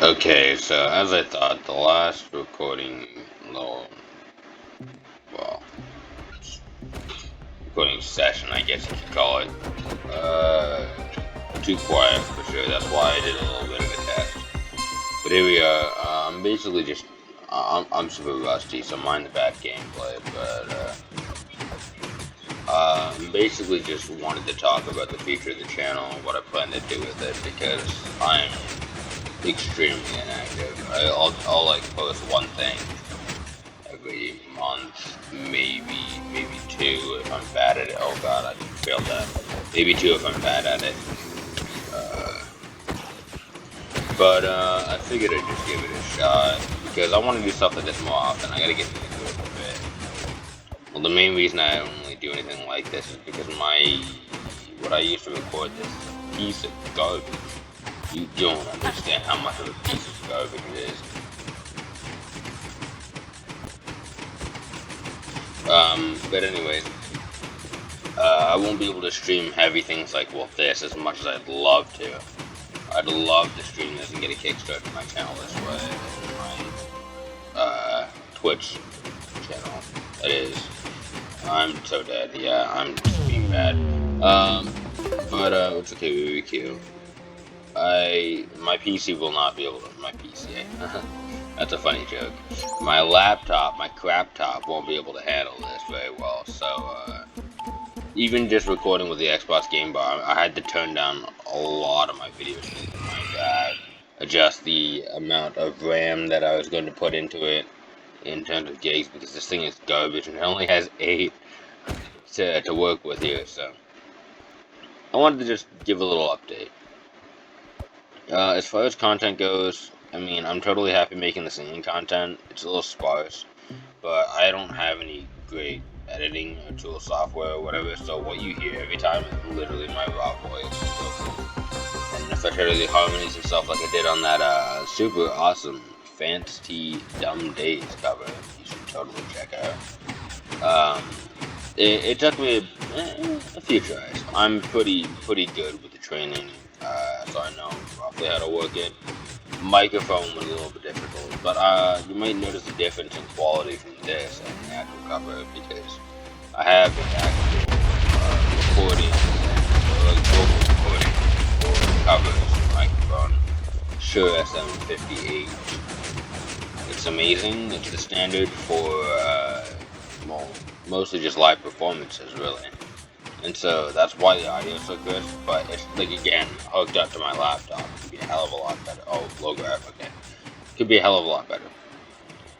Okay, so as I thought, the last recording, no, well, recording session, I guess you could call it, too quiet for sure. That's why I did a little bit of a test. But here we are. I'm basically just, I'm super rusty, so mind the bad gameplay. But basically just wanted to talk about the future of the channel and what I plan to do with it because I'm extremely inactive. I'll like post one thing every month, maybe two if I'm bad at it. Oh god, I failed that. Maybe two if I'm bad at it. But I figured I'd just give it a shot because I want to do stuff like this more often. I gotta get into it a bit. Well, the main reason I don't really do anything like this is because what I used to record this is a piece of garbage. You don't understand how much of a piece of garbage it is. But anyways, I won't be able to stream heavy things like, well, this as much as I'd love to. I'd love to stream this and get a kickstart to my channel this way. My, Twitch channel, that is. I'm so dead, yeah, I'm just being bad. But it's okay, BBQ. My PC will not be able to, my PC, that's a funny joke. My laptop, my crap top, won't be able to handle this very well, so, even just recording with the Xbox Game Bar, I had to turn down a lot of my videos adjust the amount of RAM that I was going to put into it in terms of gigs, because this thing is garbage and it only has 8 to work with here, so I wanted to just give a little update. As far as content goes, I mean, I'm totally happy making the singing content. It's a little sparse, but I don't have any great editing or tool software or whatever, so what you hear every time is literally my raw voice. And if I try to do harmonies and stuff like I did on that super awesome Fantasy Dumb Days cover, you should totally check out. It took me a few tries. I'm pretty good with the training, so I know roughly how to work it. Microphone was a little bit difficult, but you might notice a difference in quality from this and the actual cover because I have the actual recording, vocal recording for covers microphone, Shure SM58. It's amazing. It's the standard for well, mostly just live performances, really. And so that's why the audio is so good, but it's, like, again, hooked up to my laptop. It could be a hell of a lot better. Oh, low graph, okay. Could be a hell of a lot better.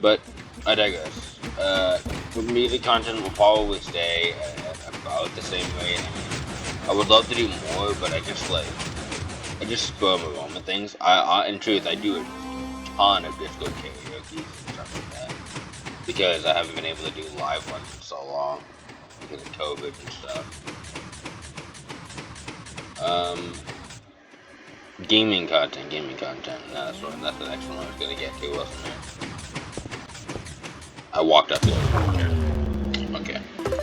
But, I digress. For me, the content will probably stay about the same rate. I mean, I would love to do more, but I just spur my moment things. In truth, I do a ton of disco karaoke and stuff like that. Because I haven't been able to do live ones in so long. Because of COVID and stuff. Gaming content. That's the next one I was gonna get to, wasn't it? I walked up here. Okay.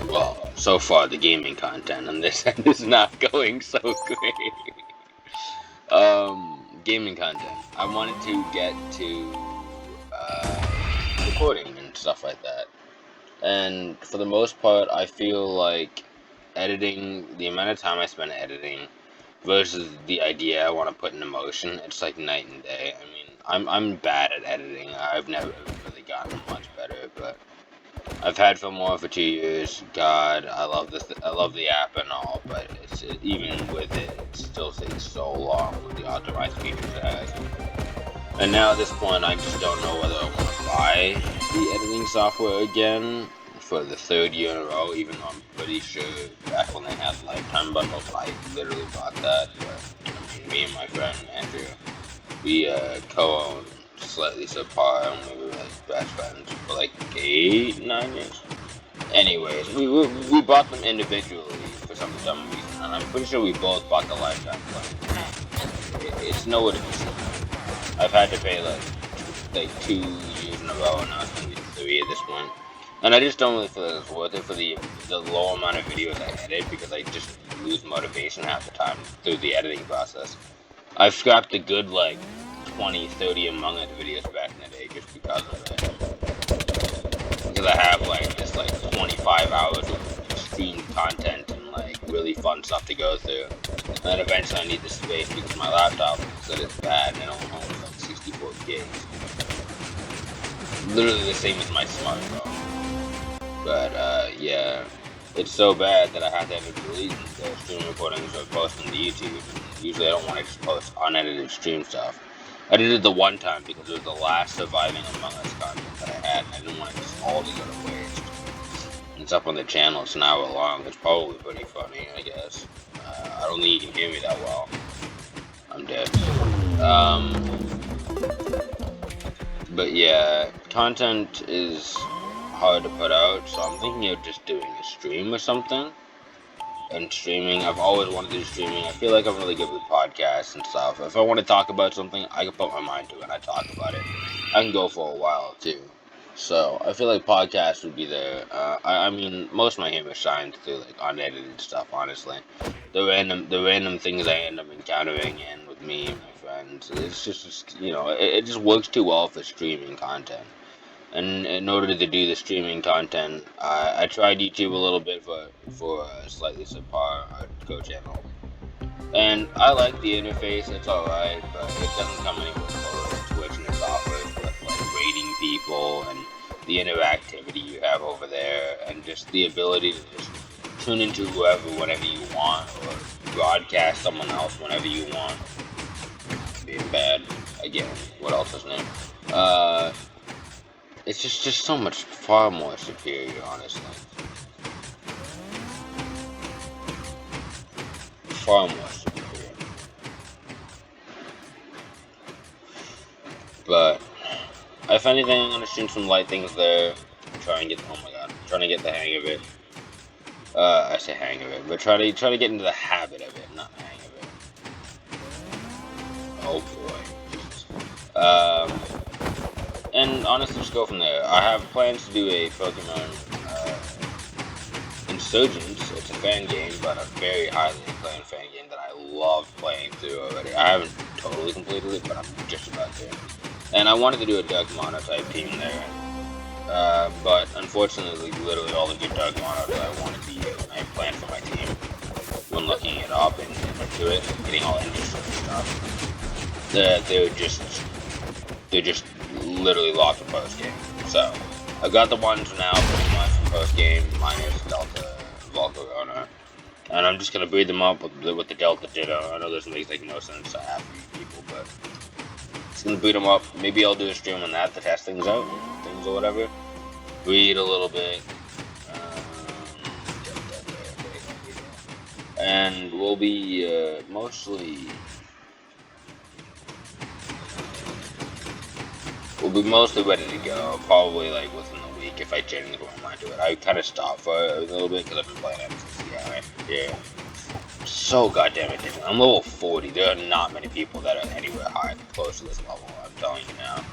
Well, so far the gaming content on this end is not going so great. Gaming content. I wanted to get to recording and stuff like that. And for the most part, I feel like editing, the amount of time I spend editing versus the idea I want to put into motion, it's like night and day. I mean, I'm bad at editing. I've never really gotten much better, but I've had Filmora for 2 years. God, I love the app and all, but even with it, it still takes so long with the optimized features it has. And now at this point, I just don't know whether I want to buy the editing software again for the 3rd year in a row, even though I'm pretty sure back when they had lifetime bundles, I literally bought that. But I mean, me and my friend Andrew, we co-owned Slightly Subpar, and we were like best friends for like 8-9 years. Anyways, we bought them individually for some dumb reason, and I'm pretty sure we both bought the lifetime plan. It's nowhere to be seen. I've had to pay like 2 years in a row, and now it's gonna be 3 at this point. And I just don't really feel it's worth it for the low amount of videos I edit, because I just lose motivation half the time through the editing process. I've scrapped a good 20, 30 Among Us videos back in the day just because of it. Because I have like just like 25 hours of streamed content and like really fun stuff to go through. And then eventually I need the space because my laptop said it's bad and it only holds like 64 gigs. Literally the same as my smartphone. But yeah, it's so bad that I have to end up deleting the stream recordings or posting to YouTube. Usually I don't want to just post unedited stream stuff. I did it the one time because it was the last surviving Among Us content that I had, and I didn't want it just all to go to waste. It's up on the channel, it's an hour long. It's probably pretty funny, I guess. I don't think you can hear me that well. I'm dead. But yeah, content is hard to put out, so I'm thinking of just doing a stream or something. And streaming, I've always wanted to do streaming. I feel like I'm really good with podcasts and stuff. If I want to talk about something, I can put my mind to it and I talk about it. I can go for a while too. So I feel like podcasts would be there. I mean, most of my humor shines through like unedited stuff. Honestly, the random things I end up encountering and with me and my friends, it's just you know, it just works too well for streaming content. And in order to do the streaming content, I tried YouTube a little bit for a slightly subpar hardcore channel, and I like the interface. It's alright, but it doesn't come anywhere close to Twitch and its offers with like rating people and the interactivity you have over there, and just the ability to just tune into whoever whenever you want, or broadcast someone else whenever you want. Being bad again. What else is new? It's just so much far more superior, honestly. Far more superior. But if anything, I'm gonna stream some light things there. Try and get oh my god, trying to get the hang of it. I say hang of it, but try to get into the habit of it, not the hang of it. Oh boy. And honestly, just go from there. I have plans to do a Pokemon Insurgents. It's a fan game, but a very highly acclaimed fan game that I love playing through already. I haven't totally completed it, but I'm just about to. And I wanted to do a Dark Mono type team there. But unfortunately, literally all the good Dark Mono that I wanted to use, I planned for my team when looking it up and into it, getting all interested and stuff. They're just literally lost in post game. So I've got the ones now pretty much from post game minus Delta Volcarona, and I'm just gonna breed them up with the Delta Ditto. I know this makes like no sense to half of you people, but just gonna breed them up. Maybe I'll do a stream on that to test things out, things or whatever. Breed a little bit, and we'll be mostly. We'll be mostly ready to go, probably like within the week if I genuinely put my mind to it. I kind of stopped for a little bit because I've been playing MCCI. Yeah. So goddamn addicted. I'm level 40. There are not many people that are anywhere high close to this level, I'm telling you now.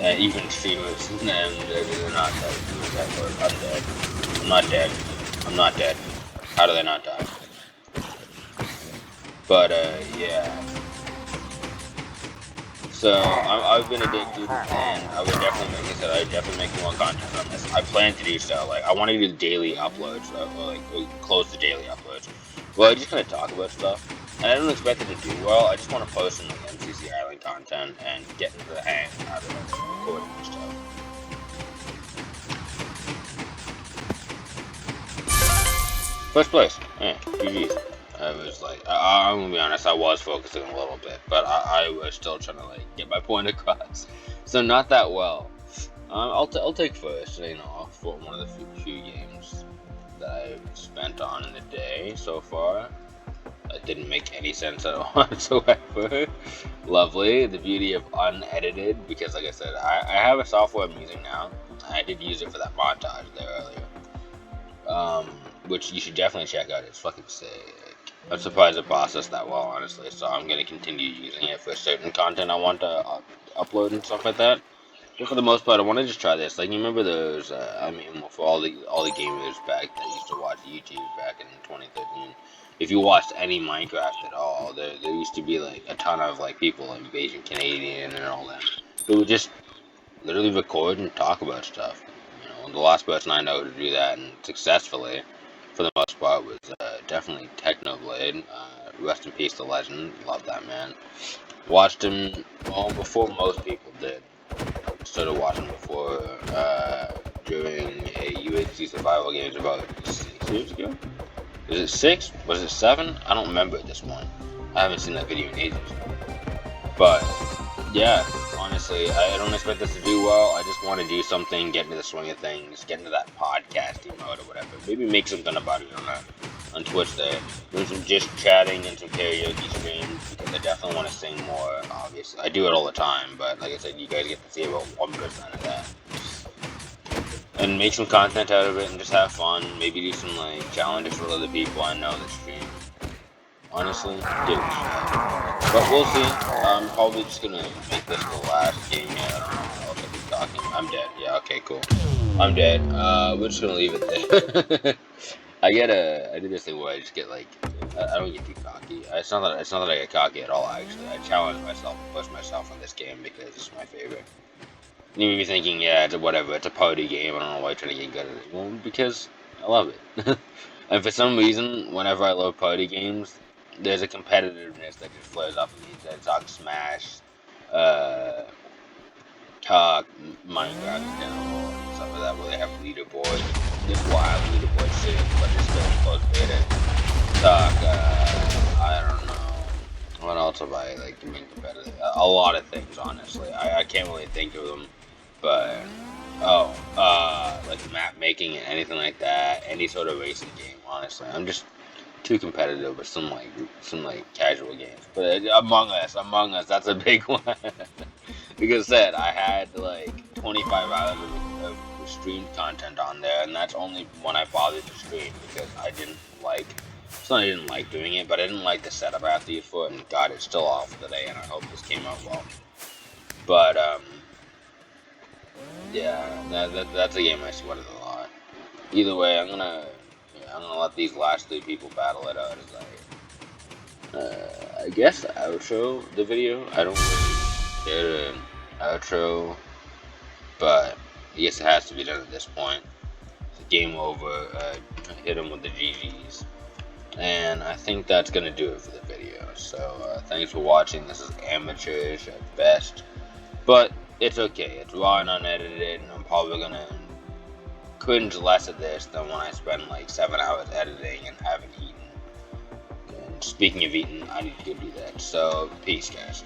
And even streamers, and they're not that good. I'm dead. I'm not dead. I'm not dead. How do they not die? But, yeah. So I've been addicted, and I would definitely, like I said, I would definitely make more content on this. I plan to do so. Like I want to do daily uploads, or close to daily uploads. Well, I just kind of talk about stuff, and I don't expect it to do well. I just want to post some like MCC Island content and get into the hang of it, recording and stuff. First place, yeah, GG's. I was like, I'm gonna be honest, I was focusing a little bit, but I was still trying to like get my point across. So not that well. I'll take first, you know, for one of the few games that I've spent on in the day so far. It didn't make any sense at all whatsoever. Lovely, the beauty of unedited, because like I said, I have a software I'm using now. I did use it for that montage there earlier. Which you should definitely check out. It's fucking sick. I'm surprised it processed that well, honestly. So I'm gonna continue using it for certain content I want to upload and stuff like that. But for the most part, I want to just try this. Like you remember those? I mean, for all the gamers back that used to watch YouTube back in 2013, if you watched any Minecraft at all, there used to be like a ton of like people like Asian Canadian and all that who would just literally record and talk about stuff. You know, the last person I know to do that and successfully, for the most part, was definitely Technoblade. Rest in peace, the legend. Love that man. Watched him well before most people did. Started watching before during a UHC survival games about 6 years ago. Was it 6? Was it 7? I don't remember at this point. I haven't seen that video in ages. But yeah, honestly, I don't expect this to do well. I just want to do something, get into the swing of things, get into that podcasting mode or whatever. Maybe make something about it on Twitch there. Doing some just chatting and some karaoke streams, because I definitely want to sing more, obviously. I do it all the time, but like I said, you guys get to see about 1% of that. And make some content out of it and just have fun. Maybe do some like challenges for other people I know that stream. Honestly, dude. But we'll see. I'm probably just gonna make this the last game. Yeah, I don't know if I keep talking. I'm dead. Yeah, okay, cool. I'm dead. We're just gonna leave it there. I do this thing where I just get like, I don't get too cocky. It's not that I get cocky at all. Actually, I challenge myself, push myself on this game because it's my favorite. You may be thinking, yeah, it's whatever. It's a party game. I don't know why you're trying to get good at it. Well, because I love it. And for some reason, whenever I love party games, there's a competitiveness that just flares up in me. That talk Smash, uh, talk Minecraft in general, and stuff like that, where they have leaderboards, this wild leaderboard shit, but it's still in close beta. Talk, I don't know. What else have I like been competitive? A lot of things, honestly. I can't really think of them, but like map making and anything like that, any sort of racing game. Honestly, I'm just too competitive with some like casual games. But Among Us, that's a big one. Because said I had like 25 hours of streamed content on there, and that's only when I bothered to stream because I didn't like. It's not I didn't like doing it, but I didn't like the setup I have to use for it. And God, it's still off today, and I hope this came out well. But yeah, that's a game I sweated a lot. Either way, I'm gonna let these last three people battle it out as I guess outro the video. I don't really care to outro, but I guess it has to be done at this point. It's game over. Hit him with the GGs, and I think that's gonna do it for the video. So thanks for watching. This is amateurish at best, but it's okay. It's raw and unedited, and I'm probably gonna cringe less at this than when I spend like 7 hours editing and haven't eaten. And speaking of eating, I need to go do that. So, peace, guys.